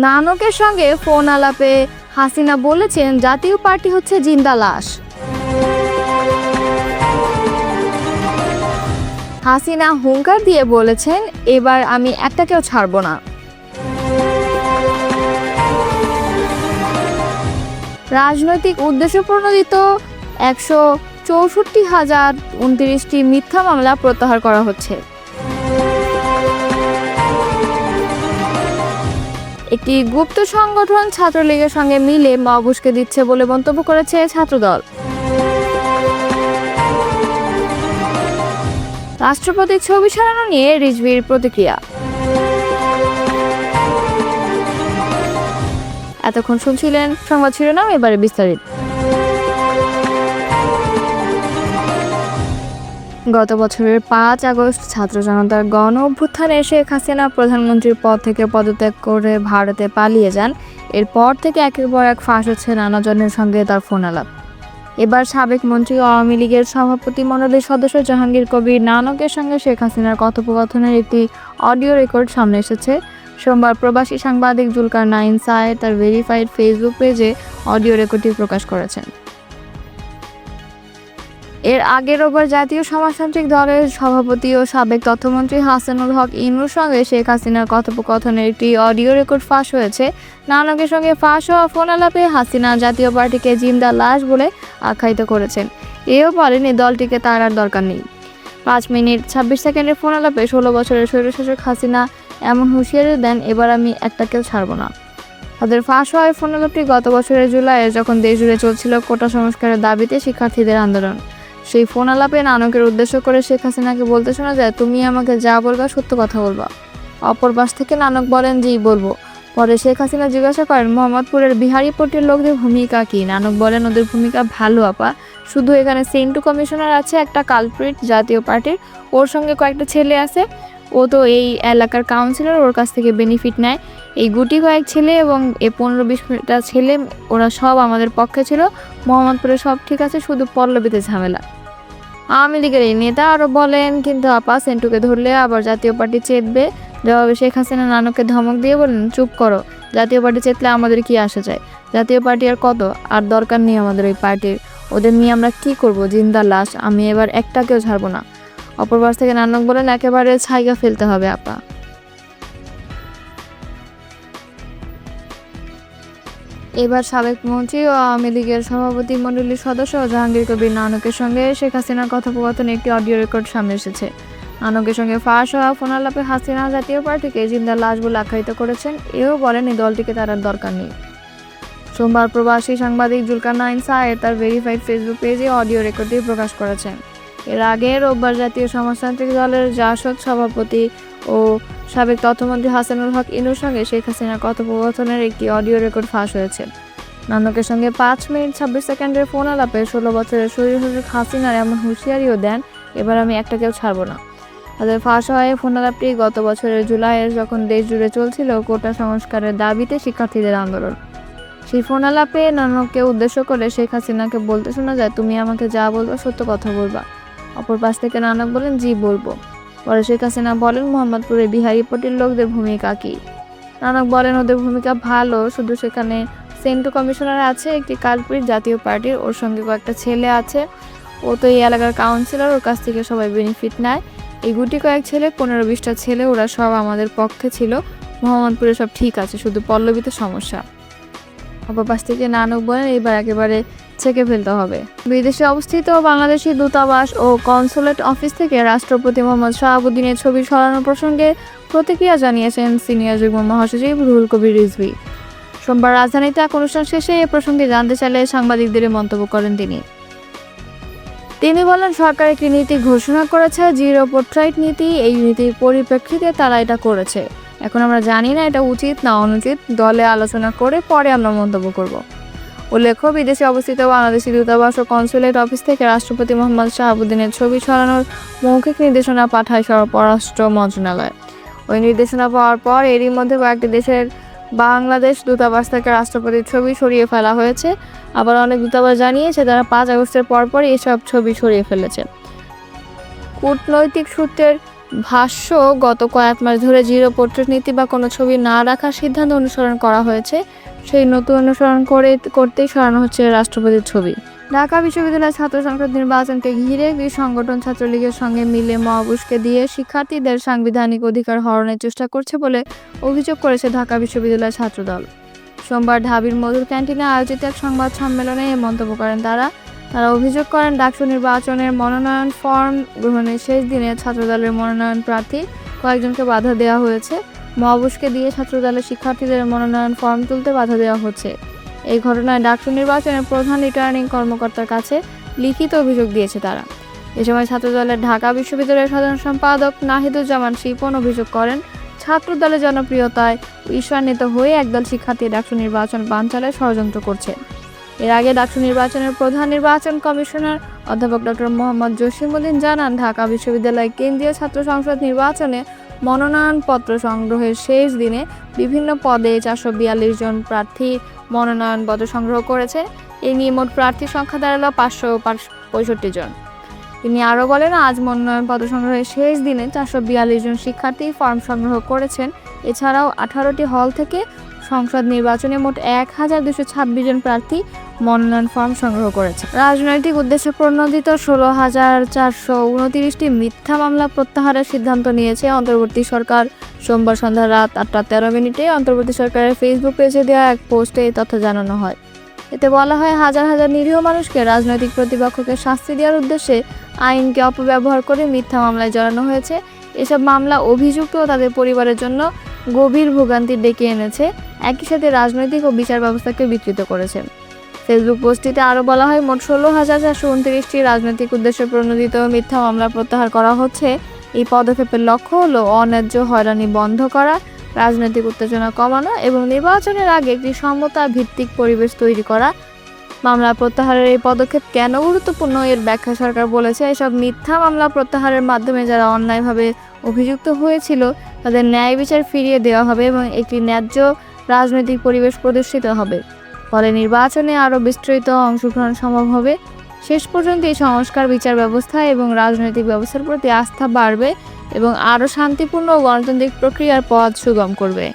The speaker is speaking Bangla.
নানকের সঙ্গে ফোন আলাপে হাসিনা বলেছেন জাতীয় পার্টি হচ্ছে জিন্দা লাশ। হাসিনা হুঙ্কার দিয়ে বলেছেন, এবার আমি একটাকেও ছাড়ব না। রাজনৈতিক উদ্দেশ্য প্রণোদিত 164,029টি মিথ্যা মামলা প্রত্যাহার করা হচ্ছে। একটি গুপ্ত সংগঠন ছাত্রলীগের সঙ্গে মিলে মব উস্কে দিচ্ছে বলে মন্তব্য করেছে ছাত্রদল। রাষ্ট্রপতির ছবি সরানো নিয়ে রিজভির প্রতিক্রিয়া। এতক্ষণ শুনছিলেন সংবাদ শিরোনাম, এবারে বিস্তারিত। গত বছরের 5 আগস্ট ছাত্র জনতার গণ অভ্যুত্থানে শেখ হাসিনা প্রধানমন্ত্রীর পদ থেকে পদত্যাগ করে ভারতে পালিয়ে যান। এরপর থেকে একের পর এক ফাঁস হচ্ছে নানাজনের সঙ্গে তার ফোন আলাপ। এবার সাবেক মন্ত্রী ও আওয়ামী লীগের সভাপতিমণ্ডলীর সদস্য জাহাঙ্গীর কবির নানকের সঙ্গে শেখ হাসিনার কথোপকথনের একটি অডিও রেকর্ড সামনে এসেছে। সোমবার প্রবাসী সাংবাদিক জুলকারনাইন সায়েদ তার ভেরিফাইড ফেসবুক পেজে অডিও রেকর্ডটি প্রকাশ করেছেন। এর আগে রোববার জাতীয় সমাজতান্ত্রিক দলের সভাপতি ও সাবেক তথ্যমন্ত্রী হাসানুল হক ইনুর সঙ্গে শেখ হাসিনার কথোপকথনের একটি অডিও রেকর্ড ফাঁস হয়েছে। নানকের সঙ্গে ফাঁস হওয়া ফোন আলাপে হাসিনা জাতীয় পার্টিকে জিন্দা লাশ বলে আখ্যায়িত করেছেন। এও বলেন এই দলটিকে তার আর দরকার নেই। 5 মিনিট 26 সেকেন্ডের ফোন আলাপে 16 বছরের স্বৈরশাসক হাসিনা এমন হুঁশিয়ারি দেন, এবার আমি একটাকেও ছাড়ব না। তাদের ফাঁস হওয়ার ফোন আলাপটি গত বছরের জুলাইয়ে যখন দেশ জুড়ে চলছিল কোটা সংস্কারের দাবিতে শিক্ষার্থীদের আন্দোলন। সেই ফোন আলাপে নানকের উদ্দেশ্য করে শেখ হাসিনাকে বলতে শোনা যায়, তুমি আমাকে যা বলবা সত্য কথা বলবা। অপর পাশ থেকে নানক বলেন, জি বলবো। পরে শেখ হাসিনা জিজ্ঞাসা করেন, মোহাম্মদপুরের বিহারীপট্টির লোকদের ভূমিকা কি? নানক বলেন, ওদের ভূমিকা ভালো আপা, শুধু এখানে সেন্টু কমিশনার আছে একটা কালপ্রিট জাতীয় পার্টির, ওর সঙ্গে কয়েকটা ছেলে আছে, ও তো এই এলাকার কাউন্সিলর, ওর কাছ থেকে বেনিফিট নেয়। এই গুটি কয়েক ছেলে এবং এই 15-20টা ছেলে, ওরা সব আমাদের পক্ষে ছিল। মোহাম্মদপুরে সব ঠিক আছে, শুধু পল্লবীতে ঝামেলা। আওয়ামী লীগের এই নেতা আরও বলেন, কিন্তু আপা সেন্টুকে ধরলে আবার জাতীয় পার্টি চেতবে। জবাবে শেখ হাসিনা নানককে ধমক দিয়ে বলেন, চুপ করো, জাতীয় পার্টি চেতলে আমাদের কি আসে যায়? জাতীয় পার্টি আর কত, আর দরকার নেই আমাদের ওই পার্টির, ওদের নিয়ে আমরা কি করব? জিন্দা লাশ, আমি এবার একটাকেও ছাড়বো না। অপর পাশ থেকে নানক বলেন, একেবারে ছাইগা ফেলতে হবে আপা। এবার সাবেক মন্ত্রী ও আওয়ামী লীগের সভাপতিমণ্ডলীর সদস্য জাহাঙ্গীর কবির নানকের সঙ্গে শেখ হাসিনার কথোপকথনে একটি অডিও রেকর্ড সামনে এসেছে। নানকের সঙ্গে ফাঁস হওয়া ফোন আলাপে হাসিনা জাতীয় পার্টিকে জিন্দা লাশ বলে আখ্যায়িত করেছেন। এও বলেন এই দলটিকে তার আর দরকার নেই। সোমবার প্রবাসী সাংবাদিক জুলকারনাইন সায়েদ তার ভেরিফাইড ফেসবুক পেজে অডিও রেকর্ডটি প্রকাশ করেছেন। এর আগে রোববার জাতীয় সমাজতান্ত্রিক দলের জাসদ সভাপতি ও সাবেক তথ্যমন্ত্রী হাসানুল হক ইনুর সঙ্গে শেখ হাসিনার কথোপকথনের একটি অডিও রেকর্ড ফাঁস হয়েছে। নানকের সঙ্গে 5 মিনিট 26 সেকেন্ডের ফোন আলাপে 16 বছরের স্বৈরশাসক হাসিনার এমন হুঁশিয়ারিও দেন, এবার আমি একটাকেও ছাড়ব না। তাদের ফাঁস হওয়ায় ফোন আলাপটি গত বছরের জুলাইয়ে যখন দেশ জুড়ে চলছিল কোটা সংস্কারের দাবিতে শিক্ষার্থীদের আন্দোলন। সেই ফোন আলাপে নানককে উদ্দেশ্য করে শেখ হাসিনাকে বলতে শোনা যায়, তুমি আমাকে যা বলবা সত্য কথা বলবা। অপর পাশ থেকে নানক বলেন, জি বলবো। পরে শেখ হাসিনা বলেন, মোহাম্মদপুরের বিহারীপট্টির লোকদের ভূমিকা কি? নানক বলেন, ওদের ভূমিকা ভালো, শুধু সেখানে সেন্টু কমিশনার আছে একটি কালপ্রিট জাতীয় পার্টির, ওর সঙ্গে কয়েকটা ছেলে আছে, ও তো এই এলাকার কাউন্সিলর, ওর কাছ থেকে সবাই বেনিফিট নেয়। এই গুটি কয়েক ছেলে 15-20টা ছেলে, ওরা সব আমাদের পক্ষে ছিল। মোহাম্মদপুরে সব ঠিক আছে, শুধু পল্লবীতে সমস্যা। অপর পাশ থেকে নানক বলেন, এবার একেবারে ছেঁকে ফেলতে হবে। বিদেশে অবস্থিত বাংলাদেশি দূতাবাস ও কনসুলেট অফিস থেকে রাষ্ট্রপতি মোহাম্মদ শাহাবুদ্দিনের ছবি সরানো প্রসঙ্গে প্রতিক্রিয়া জানিয়েছেন সিনিয়র যুগ্ম মহাসচিব রুহুল কবির রিজভী। সোমবার রাজধানীতে এক অনুষ্ঠান শেষে এ প্রসঙ্গে জানতে চাইলে সাংবাদিকদের মন্তব্য করেন তিনি বলেন, সরকার একটি নীতি ঘোষণা করেছে, জিরো পোর্ট্রাইট নীতি। এই নীতির পরিপ্রেক্ষিতে তারা এটা করেছে। এখন আমরা জানি না এটা উচিত না অনুচিত, দলে আলোচনা করে পরে আমরা মন্তব্য করব। উল্লেখ্য, বিদেশে অবস্থিত বাংলাদেশি দূতাবাস ও কনসুলেট অফিস থেকে রাষ্ট্রপতি মোহাম্মদ শাহাবুদ্দিনের ছবি সরানোর মৌখিক নির্দেশনা পাঠায় পররাষ্ট্র মন্ত্রণালয়। ওই নির্দেশনা পাওয়ার পর এরই মধ্যে কয়েকটি দেশের বাংলাদেশ দূতাবাস থেকে রাষ্ট্রপতির ছবি সরিয়ে ফেলা হয়েছে। আবার অনেক দূতাবাস জানিয়েছে তারা 5 আগস্টের পরপরই এসব ছবি সরিয়ে ফেলেছে। কূটনৈতিক সূত্রের ভাষ্য, গত কয়েক মাস ধরে জিরো পোর্ট্রেট নীতি বা কোনো ছবি না রাখার সিদ্ধান্ত অনুসরণ করা হয়েছে। সেই নতুন অনুসরণ করতেই সরানো হচ্ছে রাষ্ট্রপতির ছবি। ঢাকা বিশ্ববিদ্যালয়ের ছাত্র সংসদ নির্বাচনকে ঘিরে একটি সংগঠন ছাত্রলীগের সঙ্গে মিলে মহাবুশকে দিয়ে শিক্ষার্থীদের সাংবিধানিক অধিকার হরণের চেষ্টা করছে বলে অভিযোগ করেছে ঢাকা বিশ্ববিদ্যালয়ের ছাত্রদল। সোমবার ঢাবির মধুর ক্যান্টিনে আয়োজিত এক সংবাদ সম্মেলনে এ মন্তব্য করেন তারা। অভিযোগ করেন, ডাকসু নির্বাচনের মনোনয়ন ফর্ম গ্রহণের শেষ দিনে ছাত্রদলের মনোনয়ন প্রার্থী কয়েকজনকে বাধা দেওয়া হয়েছে। মহাবুশকে দিয়ে ছাত্রদলের শিক্ষার্থীদের মনোনয়ন ফর্ম তুলতে বাধা দেওয়া হচ্ছে। এই ঘটনায় ডাকসু নির্বাচনের প্রধান রিটার্নিং কর্মকর্তার কাছে লিখিত অভিযোগ দিয়েছে তারা। এ সময় ছাত্রদলের ঢাকা বিশ্ববিদ্যালয়ের সাধারণ সম্পাদক নাহিদুজ্জামান শিপন অভিযোগ করেন, ছাত্রদলের জনপ্রিয়তায় ঈর্ষান্বিত হয়ে একদল শিক্ষার্থী ডাকসু নির্বাচন বানচালে ষড়যন্ত্র করছে। এর আগে ডাকসু নির্বাচনের প্রধান নির্বাচন কমিশনার অধ্যাপক ডক্টর মোহাম্মদ জসিমউদ্দিন জানান, ঢাকা বিশ্ববিদ্যালয় কেন্দ্রীয় ছাত্র সংসদ নির্বাচনে মনোনয়নপত্র সংগ্রহের শেষ দিনে বিভিন্ন পদে 442 জন প্রার্থী মনোনয়নপত্র সংগ্রহ করেছে। এই নিয়ে মোট প্রার্থীর সংখ্যা দাঁড়ালো 565 জন। তিনি আরও বলেন, আজ মনোনয়নপত্র সংগ্রহের শেষ দিনে 442 জন শিক্ষার্থী ফর্ম সংগ্রহ করেছেন। এছাড়াও 18টি হল থেকে সংসদ নির্বাচনে মোট 1226 জন প্রার্থী মনোনয়ন ফর্ম সংগ্রহ করেছে। রাজনৈতিক উদ্দেশ্যে প্রণোদিত 16,429টি মিথ্যা মামলা প্রত্যাহারের সিদ্ধান্ত নিয়েছে অন্তর্বর্তী সরকার। সোমবার সন্ধ্যা রাত 8:13 অন্তর্বর্তী সরকারের ফেসবুক পেজে দেওয়া এক পোস্টে এই তথ্য জানানো হয়। এতে বলা হয়, হাজার হাজার নিরীহ মানুষকে রাজনৈতিক প্রতিপক্ষকে শাস্তি দেওয়ার উদ্দেশ্যে আইনকে অপব্যবহার করে মিথ্যা মামলায় জড়ানো হয়েছে। এসব মামলা অভিযুক্ত ও তাদের পরিবারের জন্য গভীর ভোগান্তি ডেকে এনেছে, একই সাথে রাজনৈতিক ও বিচার ব্যবস্থাকে বিকৃত করেছে। ফেসবুক পোস্টটিতে আরও বলা হয়, মোট 16,429টি রাজনৈতিক উদ্দেশ্যে প্রণোদিত মিথ্যা মামলা প্রত্যাহার করা হচ্ছে। এই পদক্ষেপের লক্ষ্য হলো অন্যায্য হয়রানি বন্ধ করা, রাজনৈতিক উত্তেজনা কমানো এবং নির্বাচনের আগে একটি সমতা ভিত্তিক পরিবেশ তৈরি করা। মামলা প্রত্যাহারের এই পদক্ষেপ কেন গুরুত্বপূর্ণ এর ব্যাখ্যা সরকার বলেছে, এসব মিথ্যা মামলা প্রত্যাহারের মাধ্যমে যারা অন্যায়ভাবে অভিযুক্ত হয়েছিল তাদের ন্যায় বিচার ফিরিয়ে দেওয়া হবে এবং একটি ন্যায্য রাজনৈতিক পরিবেশ প্রদর্শিত হবে। ফলে নির্বাচনে আরও বিস্তৃত অংশগ্রহণ সম্ভব হবে। শেষ পর্যন্ত এই সংস্কার বিচার ব্যবস্থা এবং রাজনৈতিক ব্যবস্থার প্রতি আস্থা বাড়বে এবং আরও শান্তিপূর্ণ ও গণতান্ত্রিক প্রক্রিয়ার পথ সুগম করবে।